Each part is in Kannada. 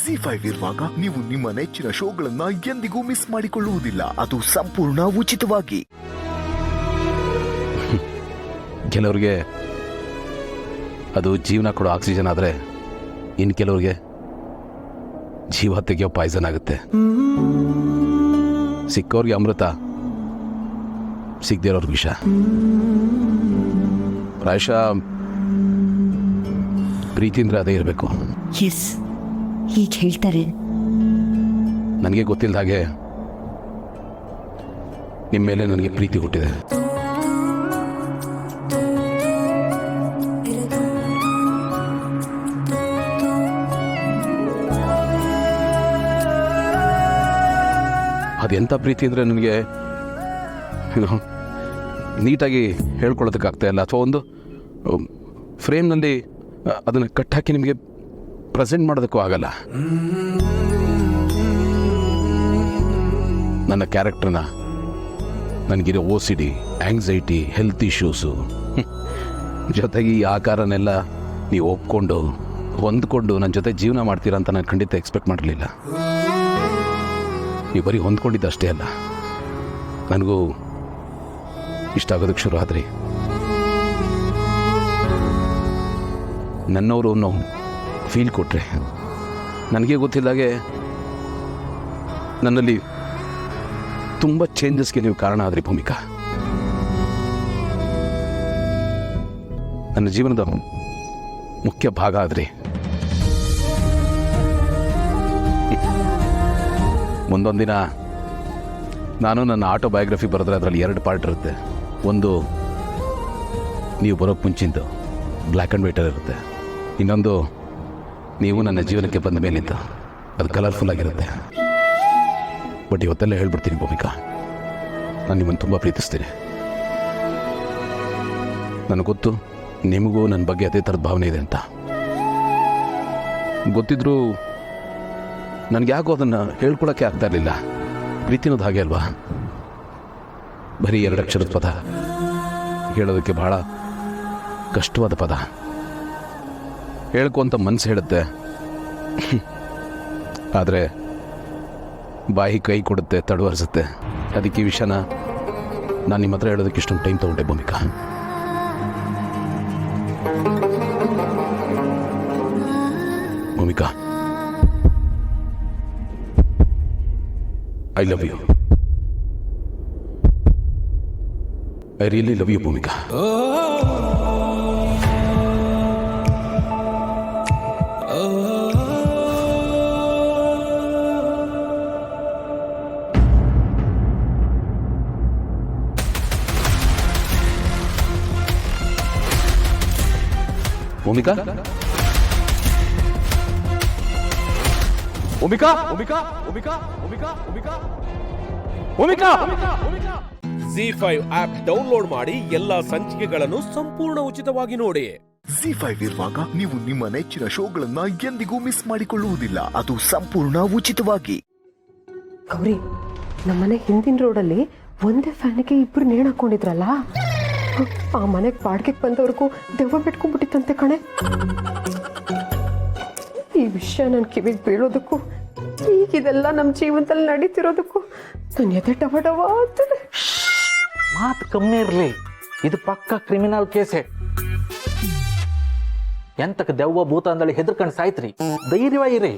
ಜಿ5 ಇರುವಾಗ ನೀವು ನಿಮ್ಮ ನೆಚ್ಚಿನ ಶೋಗಳನ್ನ ಎಂದಿಗೂ ಮಿಸ್ ಮಾಡಿಕೊಳ್ಳುವುದಿಲ್ಲ. ಅದು ಸಂಪೂರ್ಣ ಉಚಿತವಾಗಿ. ಕೆಲವ್ರಿಗೆ ಅದು ಜೀವನ ಕೊಡೋ ಆಕ್ಸಿಜನ್ ಆದರೆ ಇನ್ನು ಕೆಲವ್ರಿಗೆ ಜೀವ ತೆಗೆಯೋ ಪಾಯ್ಸನ್ ಆಗುತ್ತೆ. ಸಿಕ್ಕವ್ರಿಗೆ ಅಮೃತ, ಸಿಗದಿರೋರ್ಗೆ ವಿಷ. ಪ್ರಾಯಶಃ ಪ್ರೀತಿ ಅಂದರೆ ಅದೇ ಇರಬೇಕು. ಎಸ್, ಹೀಗೆ ಹೇಳ್ತಾರೆ. ನನಗೆ ಗೊತ್ತಿಲ್ಲದ ಹಾಗೆ ನಿಮ್ಮ ಮೇಲೆ ನನಗೆ ಪ್ರೀತಿ ಹುಟ್ಟಿದೆ. ಅದೆಂಥ ಪ್ರೀತಿ ಅಂದರೆ ನನಗೆ ನೀಟಾಗಿ ಹೇಳ್ಕೊಳ್ಳೋದಕ್ಕಾಗ್ತಾ ಇಲ್ಲ, ಅಥವಾ ಒಂದು ಫ್ರೇಮ್ನಲ್ಲಿ ಅದನ್ನು ಕಟ್ಟಾಕಿ ನಿಮಗೆ ಪ್ರೆಸೆಂಟ್ ಮಾಡೋದಕ್ಕೂ ಆಗಲ್ಲ. ನನ್ನ ಕ್ಯಾರೆಕ್ಟರ್ನ, ನನಗಿರೋ OCD, ಆಂಗ್ಸೈಟಿ, ಹೆಲ್ತ್ ಇಶ್ಯೂಸು, ಜೊತೆಗೆ ಈ ಆಕಾರನೆಲ್ಲ ನೀವು ಒಪ್ಕೊಂಡು ಹೊಂದ್ಕೊಂಡು ನನ್ನ ಜೊತೆ ಜೀವನ ಮಾಡ್ತೀರಾ ಅಂತ ನಾನು ಖಂಡಿತ ಎಕ್ಸ್ಪೆಕ್ಟ್ ಮಾಡಲಿಲ್ಲ. ನೀವು ಬರೀ ಹೊಂದ್ಕೊಂಡಿದ್ದು ಅಷ್ಟೇ ಅಲ್ಲ, ನನಗೂ ಇಷ್ಟ ಆಗೋದಕ್ಕೆ ಶುರು ಆದ್ರಿ. ನನ್ನವರು ಅನ್ನೋ ಫೀಲ್ ಕೊಟ್ಟರೆ, ನನಗೆ ಗೊತ್ತಿದ್ದಾಗೆ ನನ್ನಲ್ಲಿ ತುಂಬ ಚೇಂಜಸ್ಗೆ ನೀವು ಕಾರಣ ಆದ್ರಿ ಭೂಮಿಕಾ. ನನ್ನ ಜೀವನದ ಮುಖ್ಯ ಭಾಗ ಆದ್ರಿ. ಮುಂದೊಂದು ದಿನ ನಾನು ನನ್ನ ಆಟೋಬಯೋಗ್ರಫಿ ಬರೆದ್ರೆ ಅದರಲ್ಲಿ 2 ಪಾರ್ಟ್ ಇರುತ್ತೆ. ಒಂದು ನೀವು ಬರೋಕ್ಕೆ ಮುಂಚಿಂದು ಬ್ಲ್ಯಾಕ್ ಆ್ಯಂಡ್ ವೈಟಲ್ಲಿ ಇರುತ್ತೆ, ಇನ್ನೊಂದು ನೀವು ನನ್ನ ಜೀವನಕ್ಕೆ ಬಂದ ಮೇಲಿಂದ ಅದು ಕಲರ್ಫುಲ್ ಆಗಿರುತ್ತೆ. ಬಟ್ ಇವತ್ತೆಲ್ಲ ಹೇಳ್ಬಿಡ್ತೀನಿ ಭೂಮಿಕಾ, ನಾನು ನಿಮ್ಮನ್ನು ತುಂಬ ಪ್ರೀತಿಸ್ತೀನಿ. ನನಗೆ ಗೊತ್ತು ನಿಮಗೂ ನನ್ನ ಬಗ್ಗೆ ಅದೇ ಥರದ ಭಾವನೆ ಇದೆ ಅಂತ. ಗೊತ್ತಿದ್ರೂ ನನಗೆ ಯಾಕೋ ಅದನ್ನು ಹೇಳ್ಕೊಳಕ್ಕೆ ಆಗ್ತಾ ಇರಲಿಲ್ಲ. ಪ್ರೀತಿನೋದು ಹಾಗೆ ಅಲ್ವಾ, ಬರೀ 2 ಅಕ್ಷರದ ಪದ, ಹೇಳೋದಕ್ಕೆ ಬಹಳ ಕಷ್ಟವಾದ ಪದ. ಹೇಳ್ಕೊ ಅಂತ ಮನಸ್ಸು ಹೇಳುತ್ತೆ, ಆದರೆ ಬಾಯಿ ಕೈ ಕೊಡುತ್ತೆ, ತಡವರಿಸುತ್ತೆ. ಅದಕ್ಕೆ ಈ ವಿಷಯನ ನಾನು ನಿಮ್ಮ ಹತ್ರ ಹೇಳೋದಕ್ಕೆ ಇಷ್ಟೊಂದು ಟೈಮ್ ತೊಗೊಂಡೆ Bhoomika. Bhoomika, I love you. I really love you, Bhumika. Bhumika? Bhumika? Bhumika? Bhumika? Bhumika? Bhumika? Bhumika? Bhumika? Zee five app download ಮಾಡಿ ಎಲ್ಲಾ ಸಂಚಿಕೆಗಳನ್ನು ಸಂಪೂರ್ಣ ಉಚಿತವಾಗಿ ನೋಡಿ. ಜಿ5 ಇರುವಾಗ ನೀವು ನಿಮ್ಮ ನೆಚ್ಚಿನ ಶೋಗಳನ್ನ ಎಂದಿಗೂ ಮಿಸ್ ಮಾಡಿಕೊಳ್ಳುವುದಿಲ್ಲ. ಅದು ಸಂಪೂರ್ಣ ಉಚಿತವಾಗಿ. ಗೌರಿ, ನಮ್ಮನೆ ಹಿಂದಿನ ರೋಡಲ್ಲಿ ಒಂದೇ ಫ್ಯಾನಿಗೆ 2 ನೇಣು ಹಾಕೊಂಡಿದ್ರಲ್ಲ, ಆ ಮನೆಗೆ ಬಾಡಿಗೆಗೆ ಬಂದವ್ರಿಗೂ ದೆವ್ವ ಬಿಟ್ಕೊಂಡ್ಬಿಟ್ಟಿತ್ತಂತೆ ಕಣೆ. ಈ ವಿಷಯ ನನ್ನ ಕಿವಿಗೆ ಬೀಳೋದಕ್ಕೂ ಈಗಿದೆಲ್ಲ ನಮ್ಮ ಜೀವನದಲ್ಲಿ ನಡೀತಿರೋದಕ್ಕೂ ನನ್ನ ಎದೆ ಡವ ಆಗ್ತದೆ. ಮಾತು ಕಮ್ಮಿ ಇರಲಿ, ಇದು ಪಕ್ಕ ಕ್ರಿಮಿನಲ್ ಕೇಸೆ. ಎಂತಕ್ಕೆ ದೆವ್ವ ಭೂತ ಅಂದಳಿ ಹೆದರ್ಕೊಂಡು ಸಾಯ್ತ್ರಿ? ಧೈರ್ಯವಾಗಿರಿ.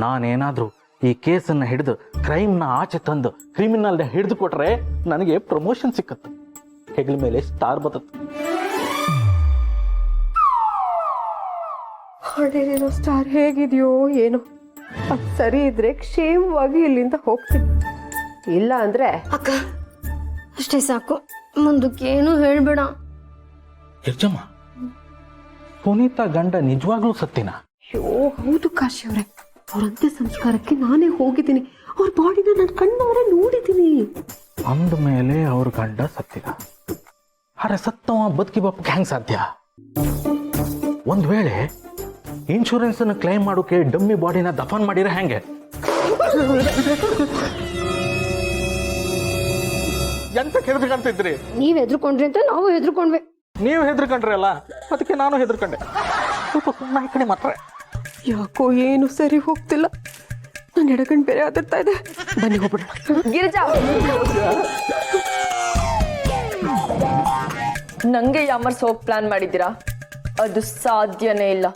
ನಾನೇನಾದ್ರೂ ಈ ಕೇಸನ್ನ ಹಿಡಿದು ಕ್ರೈಮ್ನ ಆಚೆ ತಂದು ಕ್ರಿಮಿನಲ್ನ ಹಿಡಿದು ಕೊಟ್ರೆ ನನಗೆ ಪ್ರಮೋಷನ್ ಸಿಕ್ಕತ್ತು, ಹೆಗಲ ಮೇಲೆ ಸ್ಟಾರ್ ಬರ್ತತ್ತು. ಹಳೇನೋ ಸ್ಟಾರ್ ಹೇಗಿದೆಯೋ ಏನೋ, ಅದು ಸರಿ ಇದ್ರೆ ಕ್ಷೇಮವಾಗಿ ಇಲ್ಲಿಂದ ಹೋಗ್ತೀನಿ. ಇಲ್ಲ ಅಂದ್ರೆ ಅಕ್ಕ ಅಷ್ಟೇ ಸಾಕು, ಮುಂದಕ್ಕೆ ಏನು ಹೇಳ್ಬೇಡ. ಯಜ್ಜಮ್ಮ, ಪುನೀತಾ ಗಂಡ ನಿಜವಾಗ್ಲೂ ಸತ್ತಿನ? ಅಯ್ಯೋ ಹೌದು ಕಾಶಿ ಅವರೇ, ಅವ್ರ ಅಂತ್ಯ ಸಂಸ್ಕಾರಕ್ಕೆ ನಾನೇ ಹೋಗಿದ್ದೀನಿ. ಅವ್ರ ಬಾಡಿನ ನಾನು ಕಣ್ಣವರೇ ನೋಡಿದ್ದೀನಿ. ಅಂದ ಮೇಲೆ ಅವ್ರ ಗಂಡ ಸತ್ತಿದ. ಅರೆ ಸತ್ತವ ಬದುಕಿ ಬಪ್ಪಕ್ಕೆ ಹೆಂಗ್ ಸಾಧ್ಯ? ಒಂದ್ ವೇಳೆ ಇನ್ಶೂರೆನ್ಸ್ ಅನ್ನು ಕ್ಲೈಮ್ ಮಾಡೋಕೆ ಡಮ್ಮಿ ಬಾಡಿನ ದಫನ್ ಮಾಡಿರ ಹೆಂಗೆ? ಎಂತ ಹೆದರ್ಕಂತಿದ್ರಿ? ನೀವ್ ಹೆದರ್ಕೊಂಡ್ರಿ ಅಂತ ನಾವು ಹೆದರ್ಕೊಂಡ್ವಿ. ನೀವು ಹೆದರ್ಕೊಂಡ್ರಿ ಅಲ್ಲ, ಅದಕ್ಕೆ ನಾನು ಹೆದರ್ಕೊಂಡೆ. ಸ್ವಲ್ಪ ಸುಮ್ಮನೆ ಈ ಕಡೆ ಮಾತ್ರ. ಯಾಕೋ ಏನು ಸರಿ ಹೋಗ್ತಿಲ್ಲ. ನನ್ನ ಎಡಗಣ್ ಬೇರೆ ಆದಿರ್ತಾ ಇದೆ. ಬನ್ನಿ ಹೋಗ್ಬಿಡೋಣ. ಗಿರಿಜಾ, ನಂಗೆ ಯಾಮರ್ಸ್ ಹೋಗಿ ಪ್ಲಾನ್ ಮಾಡಿದ್ದೀರಾ? ಅದು ಸಾಧ್ಯನೇ ಇಲ್ಲ.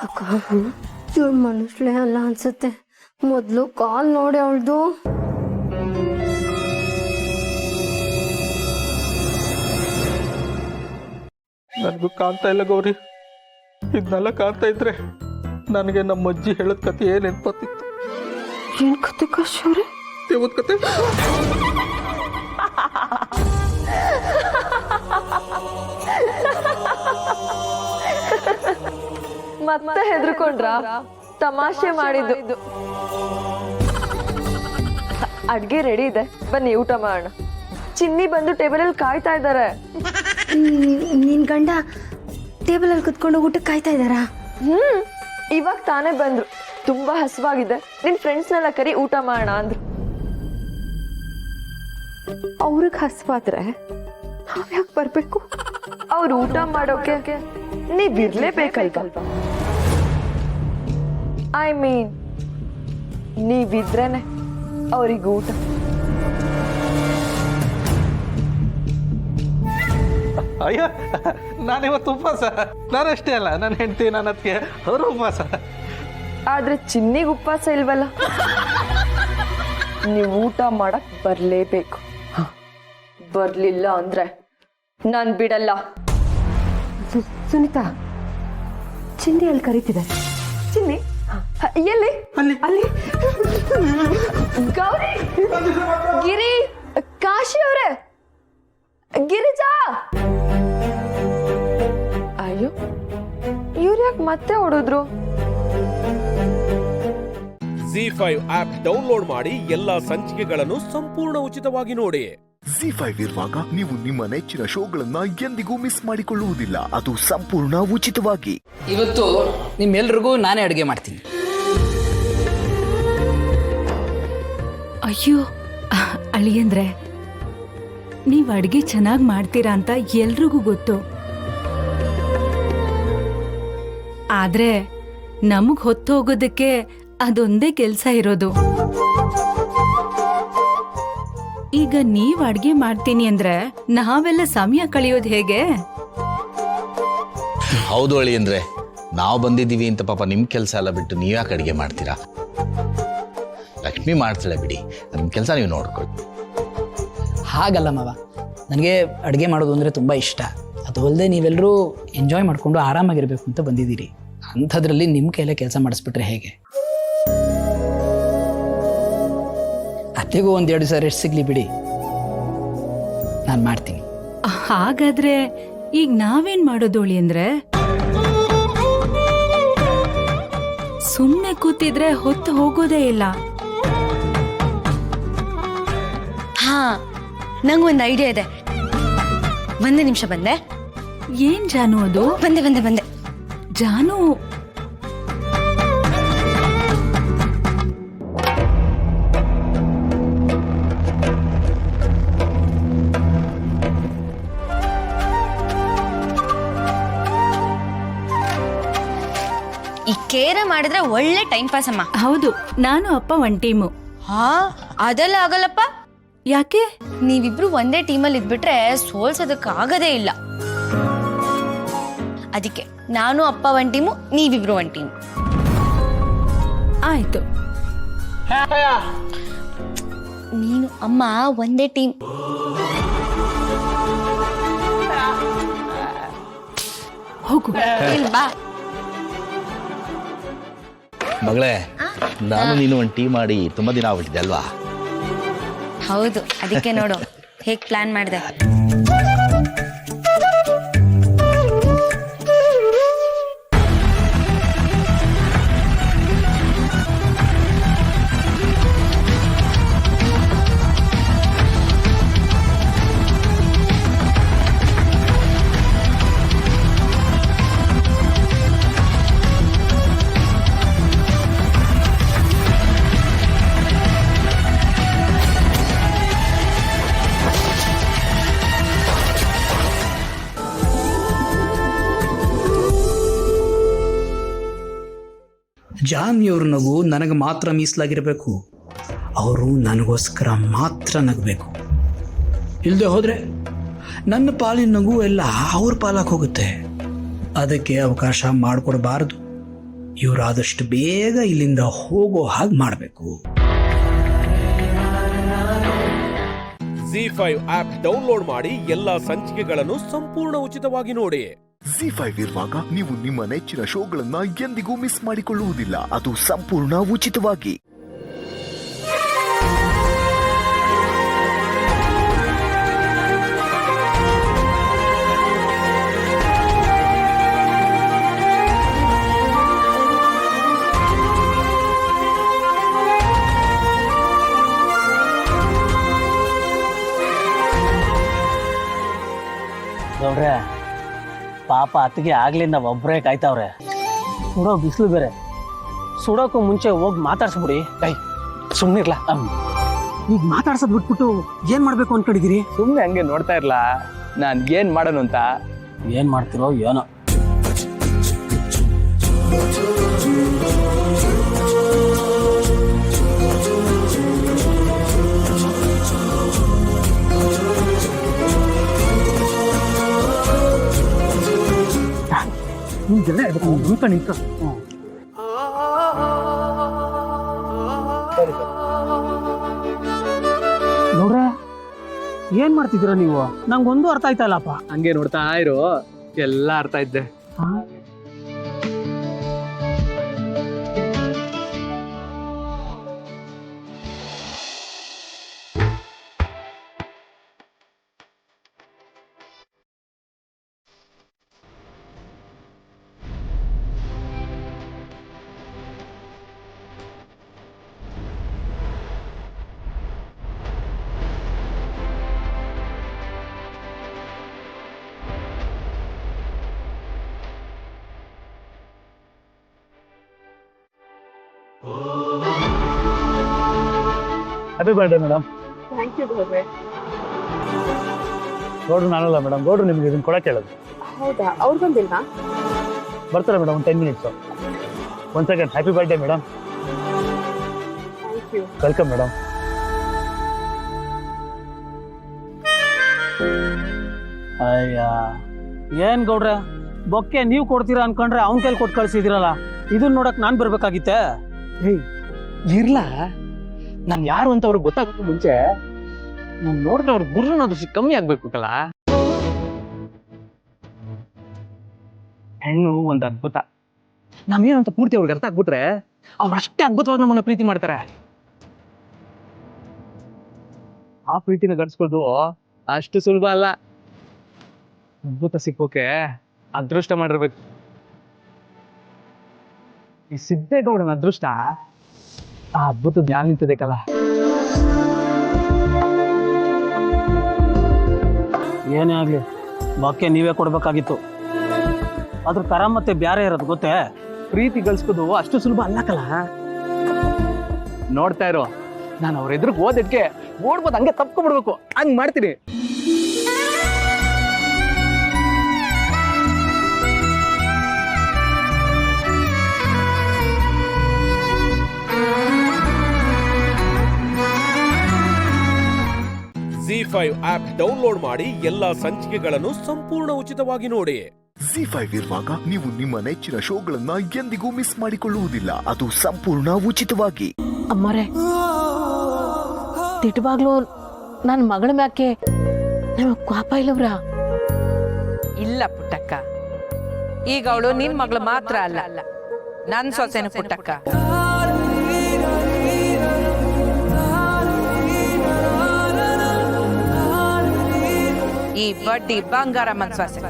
ಅಕ್ಕ ಇವಳು ಮನುಷ್ಯಲೇ ಅಲ್ಲ ಅನ್ಸುತ್ತೆ. ಮೊದಲು ಕಾಲ್ ನೋಡಿ ಅವಳ್ದು. ನನಗೂ ಕಾಣ್ತಾ ಇಲ್ಲ ಗೌರಿ. ಇದನ್ನೆಲ್ಲ ಕಾಣ್ತಾ ಇದ್ರೆ ನನಗೆ ನಮ್ಮ ಅಜ್ಜಿ ಹೇಳದ ಕತೆ ಏನು ನೆನಪತ್ತಿತ್ತು. ಏನ್ ಕತೆ ಕಾಶ್ ಅವ್ರೆ? ದೇವದ ಕತೆ. ಮತ್ತೆ ಹೆದರ್ಕೊಂಡ್ರ? ತಮಾಷೆ ಮಾಡಿದ್ದು. ಅಡ್ಗೆ ರೆಡಿ ಇದೆ, ಬನ್ನಿ ಊಟ ಮಾಡೋಣ. ಚಿನ್ನಿ ಬಂದು ಟೇಬಲಲ್ಲಿ ಕಾಯ್ತಾ ಇದ್ದಾರೆ. ನಿನ್ ಗಂಡ ಟೇಬಲ್ ಅಲ್ಲಿ ಕುತ್ಕೊಂಡು ಊಟಕ್ಕೆ ಕಾಯ್ತಾ ಇದ್ದಾರಾ? ಇವಾಗ ತಾನೇ ಬಂದ್ರು. ತುಂಬಾ ಹಸುವಾಗಿದೆ, ನಿನ್ ಫ್ರೆಂಡ್ಸ್ನೆಲ್ಲ ಕರಿ ಊಟ ಮಾಡೋಣ ಅಂದ್ರು. ಅವ್ರಿಗೆ ಹಸ್ವಾದ್ರೆ ನಾವ್ ಯಾಕೆ ಬರ್ಬೇಕು? ಅವ್ರು ಊಟ ಮಾಡೋಕೆ ನೀವ್ ಇರ್ಲೇಬೇಕಲ್ವಾ? ಐ ಮೀನ್ ನೀವಿದ್ರೇನೆ ಅವ್ರಿಗೆ ಊಟ. ಅಯ್ಯ, ನಾನಿವತ್ತು ಉಪವಾಸ. ನಾನಷ್ಟೇ ಅಲ್ಲ, ನನ್ನ ಹೆಂಡತಿ, ನನ್ನ ಅದಕ್ಕೆ ಅವರು ಉಪವಾಸ. ಆದ್ರೆ ಚಿನ್ನಿಗೆ ಉಪವಾಸ ಇಲ್ವಲ್ಲ. ನೀವು ಊಟ ಮಾಡಕ್ ಬರ್ಲೇಬೇಕು. ಬರ್ಲಿಲ್ಲ ಅಂದ್ರೆ ನಾನ್ ಬಿಡಲ್ಲ. ಸುನೀತಾ, ಚಿಂದಿ ಅಲ್ಲಿ ಕರೀತಿದೆ. ಚಿನ್ನಿ ಎಲ್ಲಿ? ಅಲ್ಲಿ ಗೌರಿ, ಗಿರಿ, ಕಾಶಿ ಅವರೇ, ಗಿರಿಜಾ. ಅಯ್ಯೋ, ಇವ್ರು ಯಾಕೆ ಮತ್ತೆ ಹೊಡಿದ್ರು? ZEE5 ಆಪ್ ಡೌನ್ಲೋಡ್ ಮಾಡಿ ಎಲ್ಲಾ ಸಂಚಿಕೆಗಳನ್ನು ಸಂಪೂರ್ಣ ಉಚಿತವಾಗಿ ನೋಡಿ. ZEE5 ಇರುವಾಗ ನೀವು ನಿಮ್ಮ ನೆಚ್ಚಿನ ಶೋಗಳನ್ನ ಎಂದಿಗೂ ಮಿಸ್ ಮಾಡಿಕೊಳ್ಳುವುದಿಲ್ಲ. ಅದು ಸಂಪೂರ್ಣ ಉಚಿತವಾಗಿ. ಇವತ್ತು ನಿಮ್ಮೆಲ್ರಿಗೂ ನಾನೇ ಅಡುಗೆ ಮಾಡ್ತೀನಿ. ಅಯ್ಯೋ ಅಳಿಯಂದ್ರೆ, ನೀವು ಅಡುಗೆ ಚೆನ್ನಾಗಿ ಮಾಡ್ತೀರಾ ಅಂತ ಎಲ್ರಿಗೂ ಗೊತ್ತು. ಆದ್ರೆ ನಮಗ್ ಹೊತ್ತು ಹೋಗೋದಕ್ಕೆ ಅದೊಂದೇ ಕೆಲಸ ಇರೋದು. ಈಗ ನೀವ್ ಅಡ್ಗೆ ಮಾಡ್ತೀನಿ ಅಂದ್ರೆ ನಾವೆಲ್ಲ ಸಮಯ ಕಳೆಯೋದು ಹೇಗೆ? ಹೌದು ಅಳಿ ಅಂದ್ರೆ ನಾವು ಬಂದಿದ್ದೀವಿ ಅಂತ ಪಾಪ ನಿಮ್ಮ ಕೆಲಸ ಎಲ್ಲ ಬಿಟ್ಟು ನೀವು ಯಾಕೆ ಅಡುಗೆ ಮಾಡ್ತೀರಾ? ಲಕ್ಷ್ಮಿ ಮಾಡ್ತಾಳೆ ಬಿಡಿ, ನಿಮ್ಮ ಕೆಲಸ ನೀವು ನೋಡ್ಕೊಳ್ಳಿ. ಹಾಗಲ್ಲ ಮಾವ, ನನಗೆ ಅಡುಗೆ ಮಾಡೋದು ಅಂದರೆ ತುಂಬ ಇಷ್ಟ. ಅದು ಅಲ್ಲದೆ ನೀವೆಲ್ಲರೂ ಎಂಜಾಯ್ ಮಾಡಿಕೊಂಡು ಆರಾಮಾಗಿರ್ಬೇಕು ಅಂತ ಬಂದಿದ್ದೀರಿ. ಅಂಥದ್ರಲ್ಲಿ ನಿಮ್ಮ ಕೈಲೇ ಕೆಲಸ ಮಾಡಿಸ್ಬಿಟ್ರೆ ಹೇಗೆ? ಅತ್ತೆಗೂ ಒಂದೆರಡು ದಿವಸ ರೆಸ್ಟ್ ಸಿಗ್ಲಿ ಬಿಡಿ, ನಾನು ಮಾಡ್ತೀನಿ. ಹಾಗಾದ್ರೆ ಈಗ ನಾವೇನ್ ಮಾಡೋದು ಅಂದ್ರೆ, ಸುಮ್ಮನೆ ಕೂತಿದ್ರೆ ಹೊತ್ತು ಹೋಗೋದೇ ಇಲ್ಲ. ಹಾ, ನಂಗೊಂದು ಐಡಿಯಾ ಇದೆ. ಒಂದೇ ನಿಮಿಷ ಬಂದೆ. ಏನ್ ಜಾನು ಅದು? ಬಂದೆ ಜಾನು, ಈ ಕೇರ ಮಾಡಿದ್ರೆ ಒಳ್ಳೆ ಟೈಮ್ ಪಾಸ್ ಅಮ್ಮ. ಹೌದು, ನಾನು ಅಪ್ಪ ಒಂದ್ ಟೀಮು. ಹಾ, ಅದೆಲ್ಲ ಆಗಲ್ಲಪ್ಪ. ಯಾಕೆ? ನೀವಿಬ್ರು ಒಂದೇ ಟೀಮಲ್ಲಿ ಇದ್ಬಿಟ್ರೆ ಸೋಲ್ಸೋದಕ್ಕೆ ಆಗದೇ ಇಲ್ಲ. ಅದಕ್ಕೆ ನಾನು ಅಪ್ಪ ಒಂದ್ ಟೀಮು, ನೀವಿಬ್ರು ಒಂದ್ ಟೀಮು. ಆಯ್ತು. ನೀನು ಅಮ್ಮ ಒಂದೇ ಟೀಮ್. ಹೋಗು. ಬಾ ಮಗಳೇ, ನಾನು ನೀನು ಒಂದು ಟೀ ಮಾಡಿ ತುಂಬ ದಿನ ಆಗ್ಬಿಟ್ಟಿದೆ ಅಲ್ವಾ? ಹೌದು, ಅದಕ್ಕೆ ನೋಡು ಹೇಗ್ ಪ್ಲಾನ್ ಮಾಡಿದೆ. ಜಾನ್ವಿಯವ್ರ ನಗು ನನಗೆ ಮಾತ್ರ ಮೀಸಲಾಗಿರಬೇಕು. ಅವರು ನನಗೋಸ್ಕರ ಮಾತ್ರ ನಗಬೇಕು. ಇಲ್ಲದೆ ಹೋದರೆ ನನ್ನ ಪಾಲಿನ ನಗು ಎಲ್ಲ ಅವ್ರ ಪಾಲಕ್ಕೆ ಹೋಗುತ್ತೆ. ಅದಕ್ಕೆ ಅವಕಾಶ ಮಾಡಿಕೊಡ್ಬಾರ್ದು. ಇವರಾದಷ್ಟು ಬೇಗ ಇಲ್ಲಿಂದ ಹೋಗೋ ಹಾಗೆ ಮಾಡಬೇಕು. Z5 ಆಪ್ ಡೌನ್ಲೋಡ್ ಮಾಡಿ ಎಲ್ಲಾ ಸಂಚಿಕೆಗಳನ್ನು ಸಂಪೂರ್ಣ ಉಚಿತವಾಗಿ ನೋಡಿ. Z5 ಇರುವಾಗ ನೀವು ನಿಮ್ಮ ನೆಚ್ಚಿನ ಶೋಗಳನ್ನ ಎಂದಿಗೂ ಮಿಸ್ ಮಾಡಿಕೊಳ್ಳುವುದಿಲ್ಲ. ಅದು ಸಂಪೂರ್ಣ ಉಚಿತವಾಗಿ. ನೋಡ್ರೆ ಪಾಪ ಅತ್ತಿಗೆ ಆಗ್ಲಿಂದ ಒಬ್ಬರೇ ಕಾಯ್ತಾವ್ರೆ. ಸುಡೋ ಬಿಸಿಲು ಬೇರೆ. ಸುಡೋಕ್ಕೂ ಮುಂಚೆ ಹೋಗಿ ಮಾತಾಡ್ಸ್ಬಿಡಿ. ಸುಮ್ಮನಿರ್ಲ. ಈಗ ಮಾತಾಡ್ಸೋದ್ ಬಿಟ್ಬಿಟ್ಟು ಏನ್ ಮಾಡ್ಬೇಕು ಅನ್ಕೊಂಡಿದ್ದೀರಿ? ಸುಮ್ಮನೆ ಹಂಗೆ ನೋಡ್ತಾ ಇರ್ಲಾ ನಾನು ಏನ್ ಮಾಡೋಣ ಅಂತ. ಏನ್ ಮಾಡ್ತಿರೋ ಏನೋ. ನೋಡ್ರ ಏನ್ ಮಾಡ್ತಿದ್ದೀರಾ ನೀವು? ನಂಗೊಂದು ಅರ್ಥ ಆಯ್ತಲ್ಲಪ್ಪ. ಹಂಗೆ ನೋಡ್ತಾ ಇರೋ, ಎಲ್ಲ ಅರ್ಥ ಇದ್ದೆ. Happy birthday madam. ಗೌಡ್ರು ನಾನಲ್ಲ ಮೇಡಮ್, ಗೌಡ್ರು ನಿಮ್ಗೆ ಇದನ್ನ ಕೊಡಕ್ಕೆ ಹೇಳೋದು. ಹೌದಾ? ಅವ್ರು ಬಂದಿಲ್ವಾ? ಬರ್ತಾರೆ ಮೇಡಮ್, ಒಂದು 10 minutes. 1 second. Happy birthday madam. Welcome madam. ಅಯ್ಯ ಏನ್ ಗೌಡ್ರೆ, ಬೊಕ್ಕೆ ನೀವು ಕೊಡ್ತೀರಾ ಅನ್ಕೊಂಡ್ರೆ ಅವ್ನ ಕೈಲಿ ಕೊಟ್ಟು ಕಳ್ಸಿದಿರಲ್ಲ. ಇದನ್ನ ನೋಡಕ್ ನಾನ್ ಬರ್ಬೇಕಾಗಿತ್ತೆ. ಇರ್ಲ, ನಾನು ಯಾರು ಅಂತ ಅವ್ರಿಗೆ ಗೊತ್ತಾಗೋದು ಮುಂಚೆ ನಾನು ನೋಡಿದ್ರೆ ಅವ್ರ ಗುರು ಅನ್ನೋದು ಕಮ್ಮಿ ಆಗ್ಬೇಕು ಕಲ. ಹೆಣ್ಣು ಒಂದು ಅದ್ಭುತ. ನಾವೇನಂತ ಪೂರ್ತಿ ಅವ್ರಿಗೆ ಅರ್ಥ ಆಗ್ಬಿಟ್ರೆ ಅವ್ರು ಅಷ್ಟೇ ಅದ್ಭುತವಾಗಿ ನಮ್ಮನ್ನ ಪ್ರೀತಿ ಮಾಡ್ತಾರೆ. ಆ ಪ್ರೀತಿನ ಗಡಿಸ್ಕೊಳ್ಳೋದು ಅಷ್ಟು ಸುಲಭ ಅಲ್ಲ. ಅದ್ಭುತ ಸಿಕ್ಕೋಕೆ ಅದೃಷ್ಟ ಮಾಡಿರ್ಬೇಕು. ಈ ಸಿದ್ದೇಗೌಡನ ಅದೃಷ್ಟ ಆ ಅದ್ಭುತದ ಜ್ಞಾನ ನಿಂತಿದೆ ಕಲ. ಏನೇ ಆಗ್ಲಿ ಬೊಕ್ಕೆ ನೀವೇ ಕೊಡ್ಬೇಕಾಗಿತ್ತು. ಅದ್ರ ಕರಾಮತ್ತೆ ಬ್ಯಾರೆ ಇರೋದು ಗೊತ್ತೇ. ಪ್ರೀತಿ ಗಳಿಸ್ಕೋದು ಅಷ್ಟು ಸುಲಭ ಅಲ್ಲ ಕಲ. ನೋಡ್ತಾ ಇರೋ, ನಾನು ಅವ್ರ ಎದುರಿಗೆ ಓದಕ್ಕೆ ಓಡ್ಬೋದು, ಹಂಗೆ ತಪ್ಕೊಬಿಡ್ಬೇಕು, ಹಂಗ್ ಮಾಡ್ತೀನಿ. Z5 ಆಪ್ ಡೌನ್ಲೋಡ್ ಮಾಡಿ ಎಲ್ಲಾ ಸಂಚಿಕೆಗಳನ್ನು ಸಂಪೂರ್ಣ ಉಚಿತವಾಗಿ ನೋಡಿ. Z5 ಇರುವಾಗ ನೀವು ನಿಮ್ಮ ನೆಚ್ಚಿನ ಶೋಗಳನ್ನ ಎಂದಿಗೂ ಮಿಸ್ ಮಾಡಿಕೊಳ್ಳುವುದಿಲ್ಲ. ಅದು ಸಂಪೂರ್ಣ ಉಚಿತವಾಗಿ. ಅಮ್ಮರೇ, ತಿಟ್ಟವಾಗ್ಲೂ ನನ್ನ ಮಗಳ ಮ್ಯಾಕೆ ನಮಗ್ ಕೋಪ ಇಲ್ಲವ್ರ? ಇಲ್ಲ ಪುಟ್ಟಕ್ಕ, ಈಗ ಅವಳು ನಿನ್ ಮಗಳು ಮಾತ್ರ ಅಲ್ಲ, ನನ್ ಸೊಸೆನು ಪುಟ್ಟಕ್ಕ. ಈ ಬಡ್ಡಿ ಬಂಗಾರ ಮನ್ಸೊಸೆ.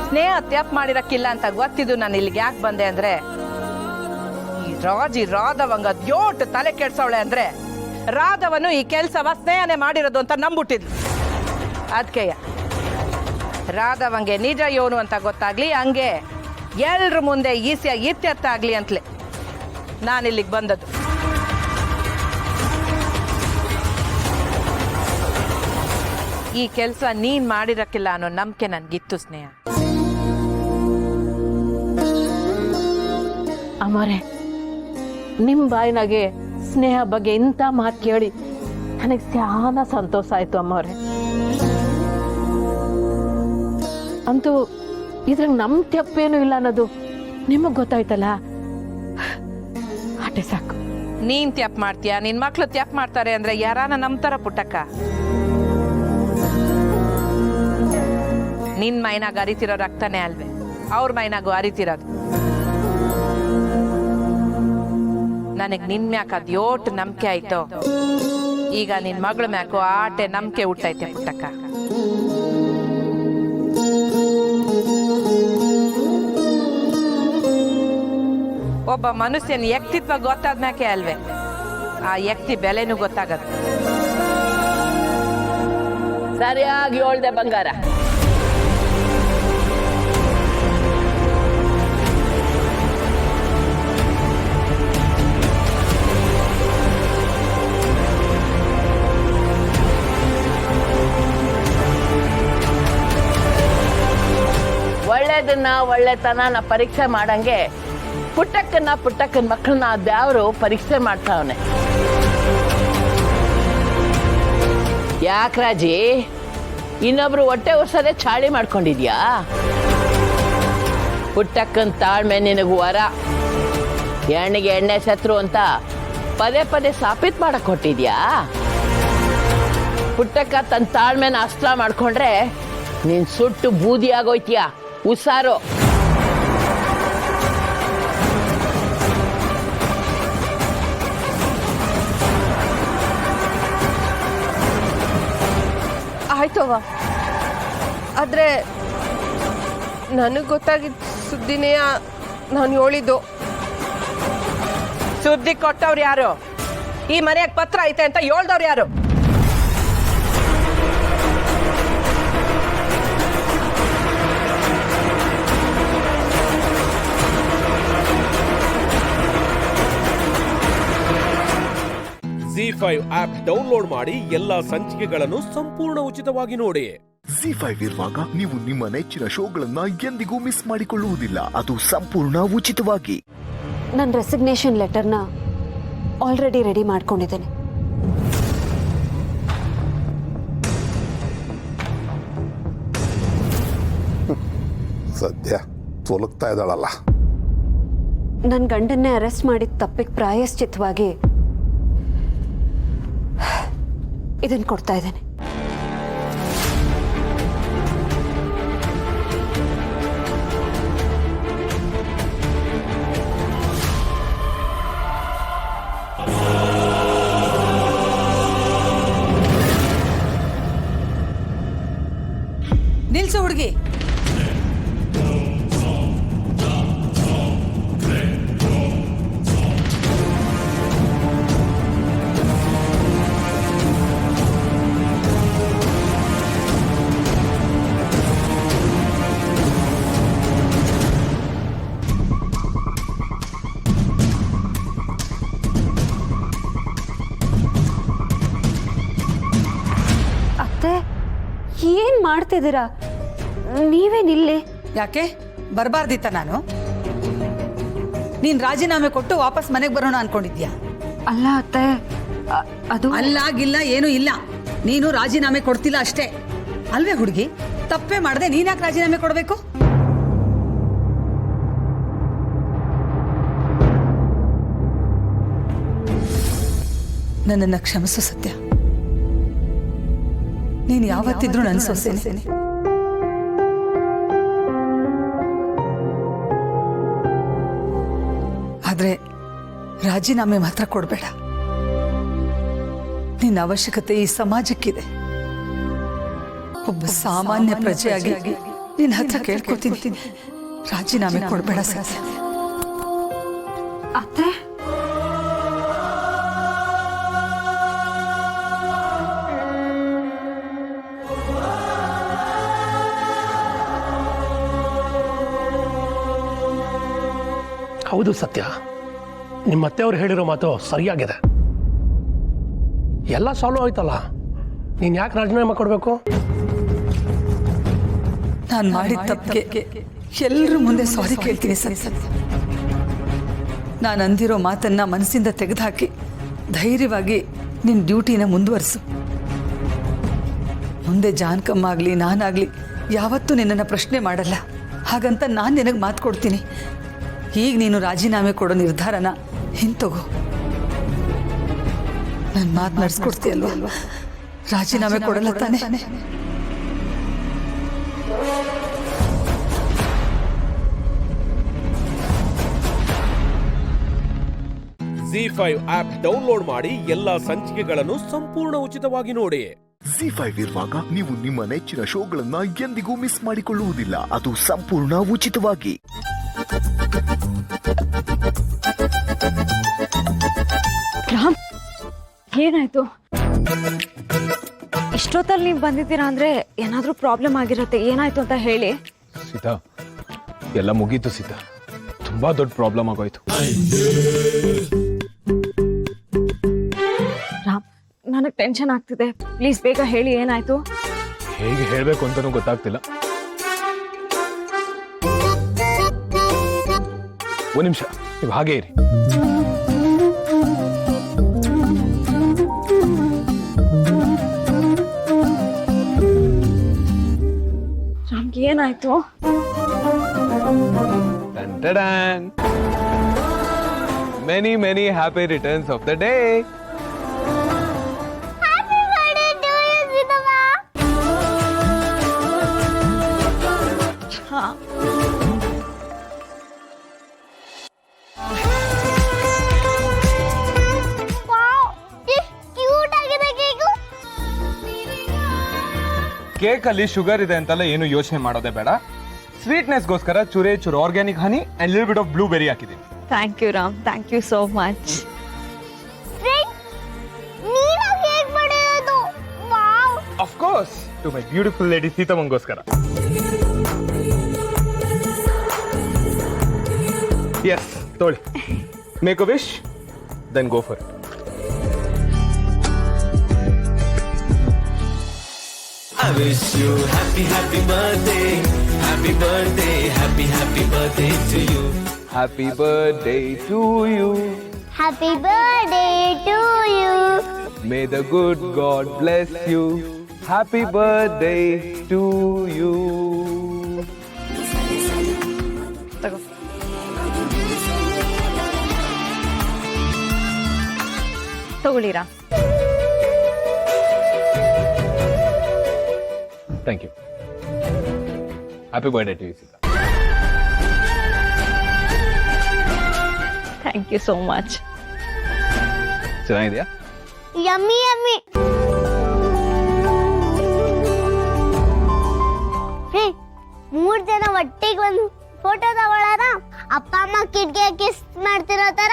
ಸ್ನೇಹ ತ್ಯಾಪ್ ಮಾಡಿರಕ್ಕಿಲ್ಲ ಅಂತ ಗೊತ್ತಿದ್ದು ನಾನು ಇಲ್ಲಿಗೆ ಯಾಕೆ ಬಂದೆ ಅಂದ್ರೆ, ಈ ರಾಧವಂಗ ಯೋಟ್ ತಲೆ ಕೆಡ್ಸವಳೆ ಅಂದ್ರೆ ರಾಧವನು ಈ ಕೆಲ್ಸವ ಸ್ನೇಹನೆ ಮಾಡಿರೋದು ಅಂತ ನಂಬಿಟ್ಟಿದ್ಲು. ಅದಕ್ಕೆ ರಾಧವಂಗೆ ನಿಜ ಯೋನು ಅಂತ ಗೊತ್ತಾಗ್ಲಿ, ಹಂಗೆ ಎಲ್ರ ಮುಂದೆ ಈಸಿಯಾಗಿ ಇತ್ಯರ್ಥ ಆಗ್ಲಿ ಅಂತಲೇ ನಾನಿಲ್ಲಿಗೆ ಬಂದದ್ದು. ಈ ಕೆಲಸ ನೀನ್ ಮಾಡಿರಕ್ಕಿಲ್ಲ ಅನ್ನೋ ನಂಬಿಕೆ ನನ್ಗಿತ್ತು ಸ್ನೇಹ. ಅಮ್ಮರೇ, ನಿಮ್ಮ ಬಾಯಿನಾಗೆ ಸ್ನೇಹ ಬಗ್ಗೆ ಇಂಥ ಮಾತು ಕೇಳಿ ನನಗೆ ಸ್ಯಾನ ಸಂತೋಷ ಆಯ್ತು ಅಮ್ಮವ್ರೆ. ಅಂತೂ ಇದ್ರಾಗ ನಮ್ಮ ತಪ್ಪೇನೂ ಇಲ್ಲ ಅನ್ನೋದು ನಿಮಗೆ ಗೊತ್ತಾಯ್ತಲ್ಲ, ಅಷ್ಟೇ ಸಾಕು. ನೀನ್ ತ್ಯಾಪ್ ಮಾಡ್ತೀಯ, ನಿನ್ ಮಕ್ಳು ತ್ಯಾಪ್ ಮಾಡ್ತಾರೆ ಅಂದ್ರೆ ಯಾರಾನ ನಂಬ್ತಾರ ಪುಟ್ಟಕ್ಕ? ನಿನ್ ಮೈನಾಗ ಅರಿತಿರೋ ರಕ್ತನೇ ಅಲ್ವೇ ಅವ್ರ ಮೈನಾಗೂ ಅರಿತಿರೋದು. ನನಗ್ ನಿನ್ ಮ್ಯಾಕ ಅದ್ಯೋಟ್ ನಂಬಿಕೆ ಆಯ್ತು, ಈಗ ನಿನ್ ಮಗಳ ಮ್ಯಾಕು ಆಟೆ ನಂಬಿಕೆ ಹುಟ್ಟೈತೆ ಪುಟ್ಟಕ್ಕ. ಒಬ್ಬ ಮನುಷ್ಯನ ವ್ಯಕ್ತಿತ್ವ ಗೊತ್ತಾದ್ಮ್ಯಾಕೆ ಅಲ್ವೇ ಆ ವ್ಯಕ್ತಿ ಬೆಲೆನೂ ಗೊತ್ತಾಗದು. ಸರಿಯಾಗಿ ಹೇಳ್ದೆ ಬಂಗಾರ. ಒಳ್ಳೇದನ್ನ ಒಳ್ಳೆತನ ಪರೀಕ್ಷೆ ಮಾಡಂಗೆ ಪುಟ್ಟಕ್ಕನ ಮಕ್ಕಳನ್ನ ದ್ಯಾವರು ಪರೀಕ್ಷೆ ಮಾಡ್ತಾವನೆ. ಯಾಕ್ರಾಜಿ, ಇನ್ನೊಬ್ರು ಹೊಟ್ಟೆ ಉರ್ಸದೆ ಚಾಳಿ ಮಾಡ್ಕೊಂಡಿದ್ಯಾ? ಪುಟ್ಟಕ್ಕನ ತಾಳ್ಮೆ ನಿನಗೂ ವರ. ಎಣ್ಣೆಗೆ ಎಣ್ಣೆ ಸತ್ರು ಅಂತ ಪದೇ ಪದೇ ಸಾಬೀತು ಮಾಡಕ್ ಕೊಟ್ಟಿದ್ಯಾ? ಪುಟ್ಟಕ್ಕ ತನ್ನ ತಾಳ್ಮೆನ ಅಸ್ತ್ರ ಮಾಡ್ಕೊಂಡ್ರೆ ನೀನ್ ಸುಟ್ಟು ಬೂದಿ ಆಗೋಯ್ತೀಯ. ಹುಷಾರು. ಆಯ್ತು ಅವ್ವ, ಆದ್ರೆ ನನಗೆ ಗೊತ್ತಾಗಿದ್ದ ಸುದ್ದಿನೇ ನಾನು ಹೇಳಿದ್ದು. ಸುದ್ದಿ ಕೊಟ್ಟವ್ರು ಯಾರು? ಈ ಮನೆಯಾಗ ಪತ್ರ ಐತೆ ಅಂತ ಹೇಳ್ದವ್ರು ಯಾರು? ZEE5 ಆಪ್ ಡೌನ್ಲೋಡ್ ಮಾಡಿ ಎಲ್ಲಾ ಸಂಚಿಕೆಗಳನ್ನು ಸಂಪೂರ್ಣ ಉಚಿತವಾಗಿ ನೋಡಿ. ZEE5 ಇರುವಾಗ ನೀವು ನಿಮ್ಮ ನೆಚ್ಚಿನ ಶೋಗಳನ್ನ ಎಂದಿಗೂ ಮಿಸ್ ಮಾಡಿಕೊಳ್ಳುವುದಿಲ್ಲ, ಅದು ಸಂಪೂರ್ಣ ಉಚಿತವಾಗಿ. ನನ್ನ ರೆಸಿಗ್ನೇಷನ್ ಲೆಟರ್ನ ಆಲ್ರೆಡಿ ರೆಡಿ ಮಾಡ್ಕೊಂಡಿದ್ದೇನೆ. ಸದ್ಯ ತೊಲಗ್ತಾ ಇದ್ದಾಳಲ್ಲ. ನನ್ನ ಗಂಡನ್ನೇ ಅರೆಸ್ಟ್ ಮಾಡಿದ ತಪ್ಪಿಗೆ ಪ್ರಾಯಶ್ಚಿತ್ತವಾಗಿ ಇದನ್ನು ಕೊಡ್ತಾ ಇದ್ದೇನೆ. ನಿಲ್ಸು ಹುಡುಗಿ. ಏನ್ ಮಾಡ್ತಿದ್ದೀರಾ? ನೀವೇನಿಲ್ಲಿ? ಯಾಕೆ ಬರಬಾರ್ದಿತ್ತ ನಾನು? ನೀನ್ ರಾಜೀನಾಮೆ ಕೊಟ್ಟು ವಾಪಸ್ ಮನೆಗೆ ಬರೋಣ ಅನ್ಕೊಂಡಿದ್ಯಾ? ಅಲ್ಲ ಅತ್ತೆ, ಅದು ಅಲ್ಲಾಗಿಲ್ಲ, ಏನೂ ಇಲ್ಲ. ನೀನು ರಾಜೀನಾಮೆ ಕೊಡ್ತಿಲ್ಲ ಅಷ್ಟೇ ಅಲ್ವೇ ಹುಡುಗಿ? ತಪ್ಪೇ ಮಾಡದೆ ನೀನ್ಯಾಕೆ ರಾಜೀನಾಮೆ ಕೊಡಬೇಕು? ನನ್ನನ್ನು ಕ್ಷಮಿಸು ಸತ್ಯ. ನೀನು ಯಾವತ್ತಿದ್ರೂ ನನ್ನ ಸೊಸೆನೆ. ಆದ್ರೆ ರಾಜೀನಾಮೆ ಮಾತ್ರ ಕೊಡಬೇಡ. ನಿನ್ನ ಅವಶ್ಯಕತೆ ಈ ಸಮಾಜಕ್ಕಿದೆ. ಒಬ್ಬ ಸಾಮಾನ್ಯ ಪ್ರಜೆಯಾಗಿ ನಿನ್ನ ಹತ್ರ ಕೇಳ್ಕೊತೀನಿ, ರಾಜೀನಾಮೆ ಕೊಡಬೇಡ ಸತ್ಯ. ಅತ್ತೆ, ಹೌದು ಸತ್ಯ, ನಿಮ್ಮ ಅತ್ತೆಯವ್ರು ಹೇಳಿರೋ ಮಾತು ಸರಿಯಾಗಿದೆ. ಎಲ್ಲ ಸಾಲ್ವ್ ಆಯ್ತಲ್ಲ, ನೀನು ಯಾಕೆ ರಾಜೀನಾಮೆ ಕೊಡಬೇಕು? ನಾನು ಮಾಡಿದ ತಪ್ಪಿಗೆ ಎಲ್ಲರ ಮುಂದೆ ಸಾರಿ ಕೇಳ್ತೀನಿ ಸರ್. ನಾನು ಅಂದಿರೋ ಮಾತನ್ನ ಮನಸ್ಸಿಂದ ತೆಗೆದುಹಾಕಿ ಧೈರ್ಯವಾಗಿ ನಿನ್ನ ಡ್ಯೂಟಿನ ಮುಂದುವರಿಸು. ಮುಂದೆ ಜಾನ್ಕಮ್ಮ ಆಗಲಿ ನಾನಾಗಲಿ ಯಾವತ್ತೂ ನಿನ್ನನ್ನು ಪ್ರಶ್ನೆ ಮಾಡಲ್ಲ. ಹಾಗಂತ ನಾನು ನಿನಗೆ ಮಾತು ಕೊಡ್ತೀನಿ. ಈಗ ನೀನು ರಾಜೀನಾಮೆ ಕೊಡೋ ನಿರ್ಧಾರನ ಹಿಂತಗೋ. ನನ್ನ ಮಾತು ನಡೆಸ್ಕೊಡ್ತೀಯಲ್ವಾ? ರಾಜೀನಾಮೆ ಕೊಡಲ್ಲ ತಾನೆ? ZEE5 ಆಪ್ ಡೌನ್ಲೋಡ್ ಮಾಡಿ ಎಲ್ಲಾ ಸಂಚಿಕೆಗಳನ್ನು ಸಂಪೂರ್ಣ ಉಚಿತವಾಗಿ ನೋಡಿ. ZEE5 ಇರುವಾಗ ನೀವು ನಿಮ್ಮ ನೆಚ್ಚಿನ ಶೋಗಳನ್ನ ಎಂದಿಗೂ ಮಿಸ್ ಮಾಡಿಕೊಳ್ಳುವುದಿಲ್ಲ. ಅದು ಸಂಪೂರ್ಣ ಉಚಿತವಾಗಿ. ರಾಮ್, ಏನಾಯ್ತು? ಇಷ್ಟೊತ್ತಲ್ಲಿ ನೀವು ಬಂದಿದ್ದೀರಾ ಅಂದ್ರೆ ಏನಾದ್ರೂ ಪ್ರಾಬ್ಲಮ್ ಆಗಿರತ್ತೆ. ಏನಾಯ್ತು ಅಂತ ಹೇಳಿ. ಸೀತಾ, ಎಲ್ಲ ಮುಗೀತು ಸೀತಾ. ತುಂಬಾ ದೊಡ್ಡ ಪ್ರಾಬ್ಲಮ್ ಆಗೋಯ್ತು. ರಾಮ್, ನನಗೆ ಟೆನ್ಷನ್ ಆಗ್ತಿದೆ. ಪ್ಲೀಸ್ ಬೇಗ ಹೇಳಿ, ಏನಾಯ್ತು? ಹೇಗೆ ಹೇಳಬೇಕು ಅಂತಾನೂ ಗೊತ್ತಾಗ್ತಿಲ್ಲ. ಒಂದು ನಿಮಿಷ, ನೀವು ಹಾಗೆ ಇರಿ. ರಾಮ್ಗೆ ಏನಾಯ್ತು? Many happy returns of the day. Happy birthday to you, Sidama. हाँ. Wow, this cute ಆಗಿದೆ ಕೇಕು. ಕೇಕ್ ಅಲ್ಲಿ ಶುಗರ್ ಇದೆ ಅಂತೆಲ್ಲ ಏನು ಯೋಚನೆ ಮಾಡೋದೇ ಬೇಡ. ಸ್ವೀಟ್ನೆಸ್ಗೋಸ್ಕರ ಚೂರು organic honey and little bit of blueberry ಹಾಕಿದ್ದೀನಿ. Thank you, Ram. Thank you so much. ನೀನಾ ಕೇಕ್ ಮಾಡಿರೋದು? Wow. Of course, to my beautiful lady ಸೀತಮ್ಮಗೋಸ್ಕರ. Yes, ತೊಳಿ. Make a wish, then go for it. I wish you happy birthday, happy birthday, happy birthday to you. Happy birthday to you. Happy birthday to you. May the good God bless you. Happy birthday to you. ತಗೋ. ತಗೊಳ್ಳಿರಾ. Thank you. Happy birthday to you, Sita. Thank you so much. ಚೆನ್ನಾಗಿದೆಯಾ? Yummy yummy. ಮೂರ್ ಜನ ಒಟ್ಟಿಗೆ ಒಂದು ಫೋಟೋ ತಗೊಳ್ಳೋಣ. ಅಪ್ಪ ಅಮ್ಮ ಕಿಟ್ಗೆ ಕಿಸ್ ಮಾಡ್ತಿರೋ ತರ.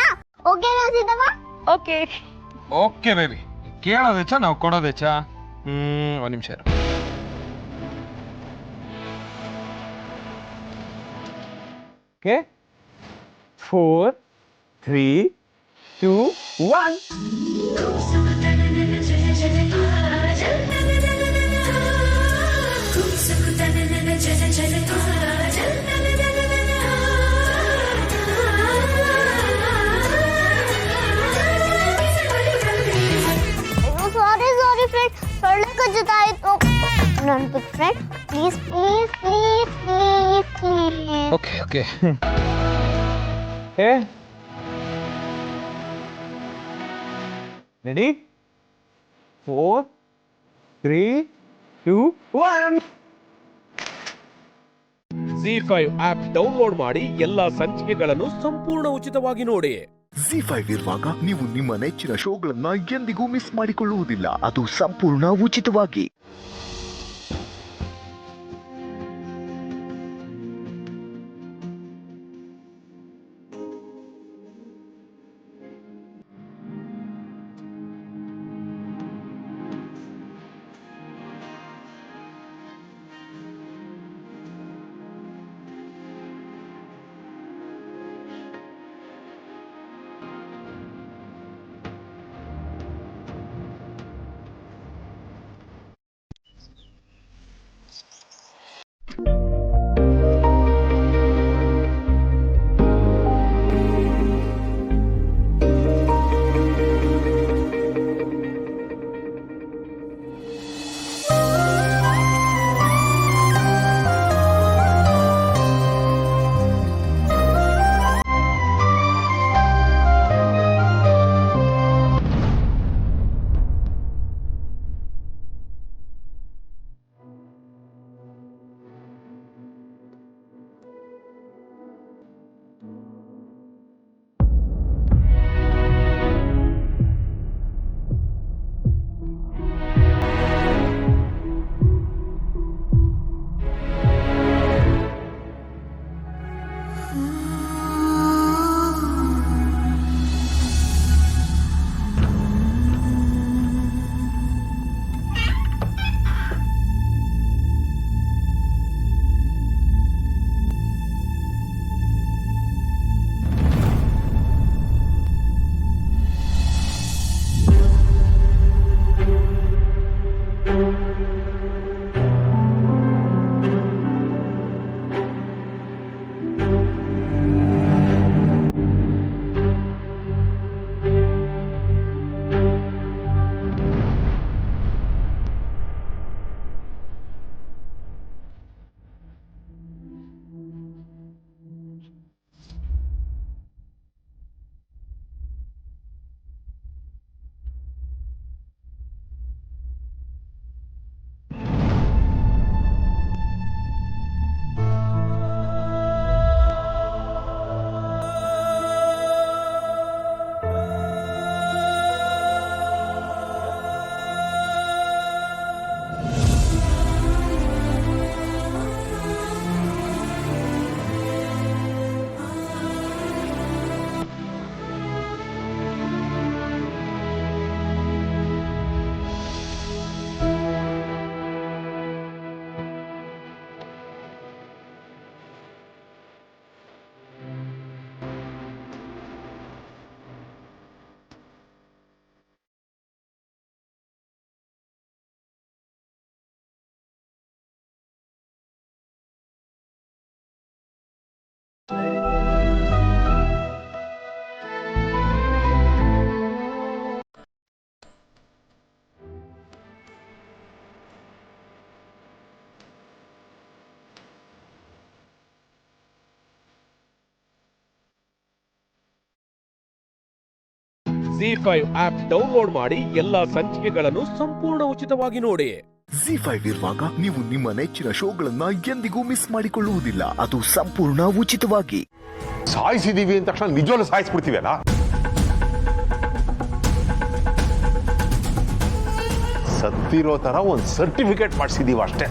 ಓಕೆನಾ ಸೀತಮ್ಮ? ಓಕೆ. Okay baby. ಕೇಳೋದೆಚ್ಚ ನಾವು ಕೊಡೋದೆಚ್ಚ. ಒಂದು ನಿಮಿಷ ಇರು. ಓಕೆ, 4, 3, 2, 1. ಸಾರಿ ಫ್ರೆಂಡ್, ಸೊಳ್ಳೆ ಕಚ್ಚುತ್ತಾಯಿತು. ನನ್ನ big friend, please please please please please. Okay okay. Hey. Ready? 4, 3, 2, 1. ZEE5 app download ಮಾಡಿ ಎಲ್ಲಾ ಸಂಚಿಕೆಗಳನ್ನು ಸಂಪೂರ್ಣ ಉಚಿತವಾಗಿ ನೋಡಿ. ZEE5 ಇರುವಾಗ ನೀವು ನಿಮ್ಮ ನೆಚ್ಚಿನ ಶೋಗಳನ್ನ ಎಂದಿಗೂ ಮಿಸ್ ಮಾಡಿಕೊಳ್ಳುವುದಿಲ್ಲ. ಅದು ಸಂಪೂರ್ಣ ಉಚಿತವಾಗಿ. ZEE5 ಆಪ್ ಡೌನ್ಲೋಡ್ ಮಾಡಿ ಎಲ್ಲಾ ಸಂಚಿಕೆಗಳನ್ನು ಸಂಪೂರ್ಣ ಉಚಿತವಾಗಿ ನೋಡಿ. ZEE5 ಇರುವಾಗ ನೀವು ನಿಮ್ಮ ನೆಚ್ಚಿನ ಶೋಗಳನ್ನ ಎಂದಿಗೂ ಮಿಸ್ ಮಾಡಿಕೊಳ್ಳುವುದಿಲ್ಲ. ಅದು ಸಂಪೂರ್ಣ ಉಚಿತವಾಗಿ. ಸಾಯಿಸಿದೀವಿ ಅಂದ ತಕ್ಷಣ ನಿಜವಲ್ಲೂ ಸಾಯಿಸ್ಬಿಡ್ತೀವಲ್ಲ. ಸತ್ತಿರೋ ತರ ಒಂದು ಸರ್ಟಿಫಿಕೇಟ್ ಮಾಡಿಸಿದೀವಿ ಅಷ್ಟೇ.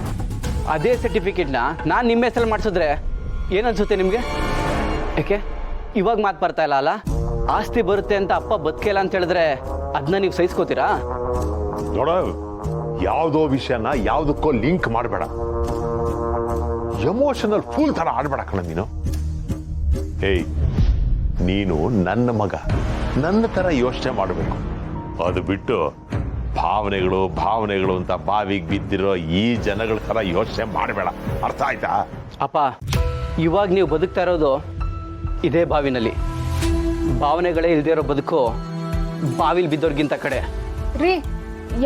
ಅದೇ ಸರ್ಟಿಫಿಕೇಟ್ನ ನಾನು ನಿಮ್ಮ ಹೆಸರಲ್ಲಿ ಮಾಡಿಸಿದ್ರೆ ಏನನ್ಸುತ್ತೆ ನಿಮಗೆ? ಯಾಕೆ ಇವಾಗ ಮಾತು ಬರ್ತಾ ಇಲ್ಲ ಅಲ್ಲ? ಆಸ್ತಿ ಬರುತ್ತೆ ಅಂತ ಅಪ್ಪ ಬದುಕಿಲ್ಲ ಅಂತ ಹೇಳಿದ್ರೆ ಅದನ್ನ ನೀವು ಸಹಿಸ್ಕೋತೀರಾ? ನೋಡ, ಯಾವುದೋ ವಿಷಯನ ಯಾವುದಕ್ಕೋ ಲಿಂಕ್ ಮಾಡಬೇಡ. ಎಮೋಷನಲ್ ಫೂಲ್ ತರ ಆಡ್ಬೇಡ ಕಣ ನೀನು. ಏಯ್, ನೀನು ನನ್ನ ಮಗ, ನನ್ನ ತರ ಯೋಚನೆ ಮಾಡಬೇಕು. ಅದು ಬಿಟ್ಟು ಭಾವನೆಗಳು ಅಂತ ಬಾವಿಗೆ ಬಿದ್ದಿರೋ ಈ ಜನಗಳ ತರ ಯೋಚನೆ ಮಾಡಬೇಡ. ಅರ್ಥ ಆಯ್ತಾ? ಅಪ್ಪ, ಇವಾಗ ನೀವು ಬದುಕ್ತಾ ಇರೋದು ಇದೇ ಬಾವಿನಲ್ಲಿ. ಭಾವನೆಗಳೇ ಇಲ್ದೇ ಇರೋ ಬದುಕು ಬಾವಿಲಿ ಬಿದ್ದೋರ್ಗಿಂತ ಕಡೆ. ರೀ,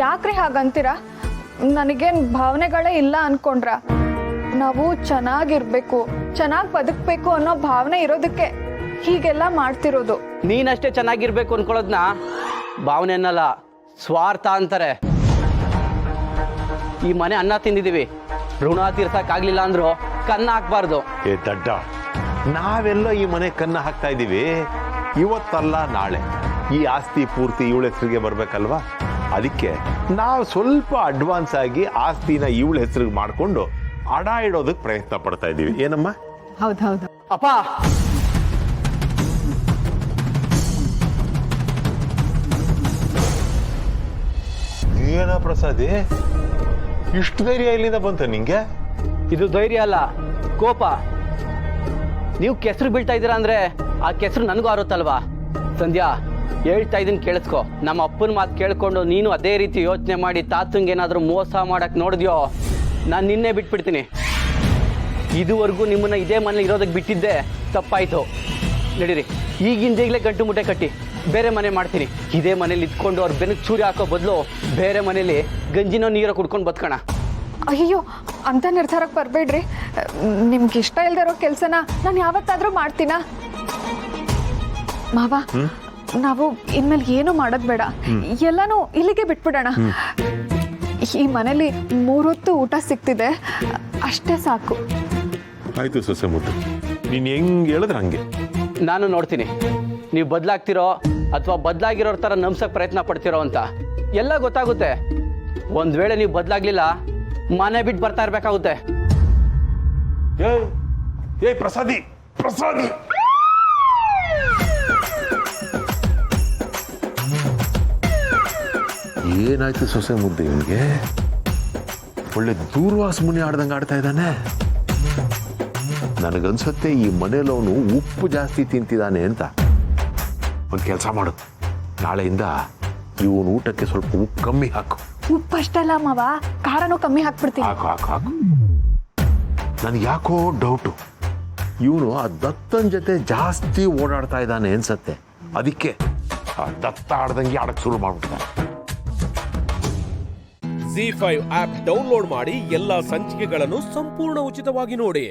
ಯಾಕ್ರಿ ಹಾಗಂತೀರಾ? ನನಗೇನು ಭಾವನೆಗಳೇ ಇಲ್ಲ ಅನ್ಕೊಂಡ್ರ? ನಾವು ಚೆನ್ನಾಗಿರ್ಬೇಕು, ಚೆನ್ನಾಗಿ ಬದುಕಬೇಕು ಅನ್ನೋ ಭಾವನೆ ಇರೋದಕ್ಕೆ ಹೀಗೆಲ್ಲ ಮಾಡ್ತಿರೋದು. ನೀನಷ್ಟೇ ಚೆನ್ನಾಗಿರ್ಬೇಕು ಅನ್ಕೊಳ್ಳೋದ್ನ ಭಾವನೆ ಅನ್ನಲ್ಲ, ಸ್ವಾರ್ಥ ಅಂತಾರೆ. ಈ ಮನೆ ಅನ್ನ ತಿಂದಿದ್ದೀವಿ, ಋಣ ತೀರ್ಸಕ್ಕಾಗ್ಲಿಲ್ಲ ಅಂದ್ರು ಕನ್ನ ಹಾಕ್ಬಾರ್ದು. ಏ ದಡ್ಡ, ನಾವೆಲ್ಲ ಈ ಮನೆ ಕನ್ನ ಹಾಕ್ತಾ ಇದ್ದೀವಿ. ಇವತ್ತಲ್ಲ ನಾಳೆ ಈ ಆಸ್ತಿ ಪೂರ್ತಿ ಇವಳ ಹೆಸರಿಗೆ ಬರ್ಬೇಕಲ್ವಾ? ಅದಕ್ಕೆ ನಾವು ಸ್ವಲ್ಪ ಅಡ್ವಾನ್ಸ್ ಆಗಿ ಆಸ್ತಿನ ಇವಳ ಹೆಸರಿಗೆ ಮಾಡಿಕೊಂಡು ಅಡ ಇಡೋದಕ್ಕೆ ಪ್ರಯತ್ನ ಪಡ್ತಾ ಇದ್ದೀವಿ. ಏನಮ್ಮ? ಹೌದೌದು ಅಪ್ಪ. ಏನ ಪ್ರಸಾದಿ, ಇಷ್ಟು ಧೈರ್ಯ ಎಲ್ಲಿಂದ ಬಂತ ನಿಂಗೆ? ಇದು ಧೈರ್ಯ ಅಲ್ಲ, ಕೋಪ. ನೀವು ಕೆಸರು ಬೀಳ್ತಾ ಇದ್ದೀರಾ ಅಂದ್ರೆ ಆ ಕೆಸರು ನನಗೂ ಆರುತ್ತಲ್ವಾ? ಸಂಧ್ಯಾ, ಹೇಳ್ತಾ ಇದೀನಿ ಕೇಳಿಸ್ಕೊ. ನಮ್ಮ ಅಪ್ಪನ ಮಾತು ಕೇಳ್ಕೊಂಡು ನೀನು ಅದೇ ರೀತಿ ಯೋಚನೆ ಮಾಡಿ ತಾತಂಗೇನಾದ್ರೂ ಮೋಸ ಮಾಡಕ್ ನೋಡಿದ್ಯೋ, ನಾನು ನಿನ್ನೆ ಬಿಟ್ಬಿಡ್ತೀನಿ. ಇದುವರೆಗೂ ನಿಮ್ಮನ್ನ ಇದೇ ಮನೇಲಿ ಇರೋದಕ್ಕೆ ಬಿಟ್ಟಿದ್ದೆ ತಪ್ಪಾಯ್ತು. ನಡೀರಿ, ಈಗಿಂದೀಗಲೇ ಗಂಟು ಮುಟ್ಟೆ ಕಟ್ಟಿ ಬೇರೆ ಮನೆ ಮಾಡ್ತೀನಿ. ಇದೇ ಮನೇಲಿ ಇದ್ಕೊಂಡು ಅವ್ರ ಬೆನಕ್ ಚೂರಿ ಹಾಕೋ ಬದಲು ಬೇರೆ ಮನೇಲಿ ಗಂಜಿನೋ ನೀರೋ ಕುಡ್ಕೊಂಡು ಬದುಕೋಣ. ಅಯ್ಯೋ, ಅಂತ ನಿರ್ಧಾರಕ್ಕೆ ಬರಬೇಡ್ರಿ. ನಿಮ್ಗೆ ಇಷ್ಟ ಇಲ್ದೇ ಇರೋ ಕೆಲಸನ ನಾನು ಯಾವತ್ತಾದ್ರೂ ಮಾಡ್ತೀನ? ಮಾವ, ನಾವು ಇನ್ಮೇಲೆ ಏನು ಮಾಡೋದು ಬೇಡ, ಎಲ್ಲಾನು ಇಲ್ಲಿಗೆ ಬಿಟ್ಬಿಡೋಣ. ಈ ಮನೇಲಿ 3 ಹೊತ್ತು ಊಟ ಸಿಗ್ತಿದೆ, ಅಷ್ಟೇ ಸಾಕು. ಆಯ್ತು ಸೊಸೆ ಮುದ್ದು, ನೀನ್ ಹೆಂಗ್ ಹೇಳಿದ್ರೆ ಹಂಗೆ. ನಾನು ನೋಡ್ತೀನಿ ನೀವು ಬದಲಾಗ್ತಿರೋ ಅಥವಾ ಬದಲಾಗಿರೋರ ಥರ ನಂಬ್ಸಕ್ಕೆ ಪ್ರಯತ್ನ ಪಡ್ತಿರೋ ಅಂತ. ಎಲ್ಲ ಗೊತ್ತಾಗುತ್ತೆ. ಒಂದ್ ವೇಳೆ ನೀವು ಬದಲಾಗ್ಲಿಲ್ಲ, ಮನೆ ಬಿಟ್ಟು ಬರ್ತಾ ಇರ್ಬೇಕಾಗುತ್ತೆ. ಏ ಪ್ರಸಾದಿ, ಪ್ರಸಾದಿ, ಏನಾಯ್ತು ಸೊಸೆ ಮುದ್ದೆ ಇವನಿಗೆ? ಒಳ್ಳೆ ದೂರ್ವಾಸ ಮುನಿ ಆಡ್ದಂಗೆ ಆಡ್ತಾ ಇದ್ದಾನೆ. ನನಗನ್ಸುತ್ತೆ ಈ ಮನೇಲಿ ಅವನು ಉಪ್ಪು ಜಾಸ್ತಿ ತಿಂತಿದ್ದಾನೆ ಅಂತ. ಒಂದು ಕೆಲಸ ಮಾಡು, ನಾಳೆಯಿಂದ ಇವನು ಊಟಕ್ಕೆ ಸ್ವಲ್ಪ ಉಪ್ಪು ಕಮ್ಮಿ ಹಾಕು. ಉಪ್ಪು ಅಷ್ಟಲ್ಲ ಮಾವ, ಖಾರನೂ ಕಮ್ಮಿ ಹಾಕ್ಬಿಡ್ತೀನಿ. ಹಾಕು ಹಾಕು ಹಾಕು. ನನಗೆ ಯಾಕೋ ಡೌಟು, ಇವನು ಆ ದತ್ತನ ಜೊತೆ ಜಾಸ್ತಿ ಓಡಾಡ್ತಾ ಇದ್ದಾನೆ ಅನ್ಸತ್ತೆ. ಅದಕ್ಕೆ ಆ ದತ್ತ ಆಡ್ದಂಗೆ ಆಡಕ್ಕೆ ಶುರು ಮಾಡ್ಬಿಡ್ತಾನೆ. ZEE5 ಆಪ್ ಡೌನ್ಲೋಡ್ ಮಾಡಿ ಎಲ್ಲಾ ಸಂಚಿಕೆಗಳನ್ನು ಸಂಪೂರ್ಣ ಉಚಿತವಾಗಿ ನೋಡಿ.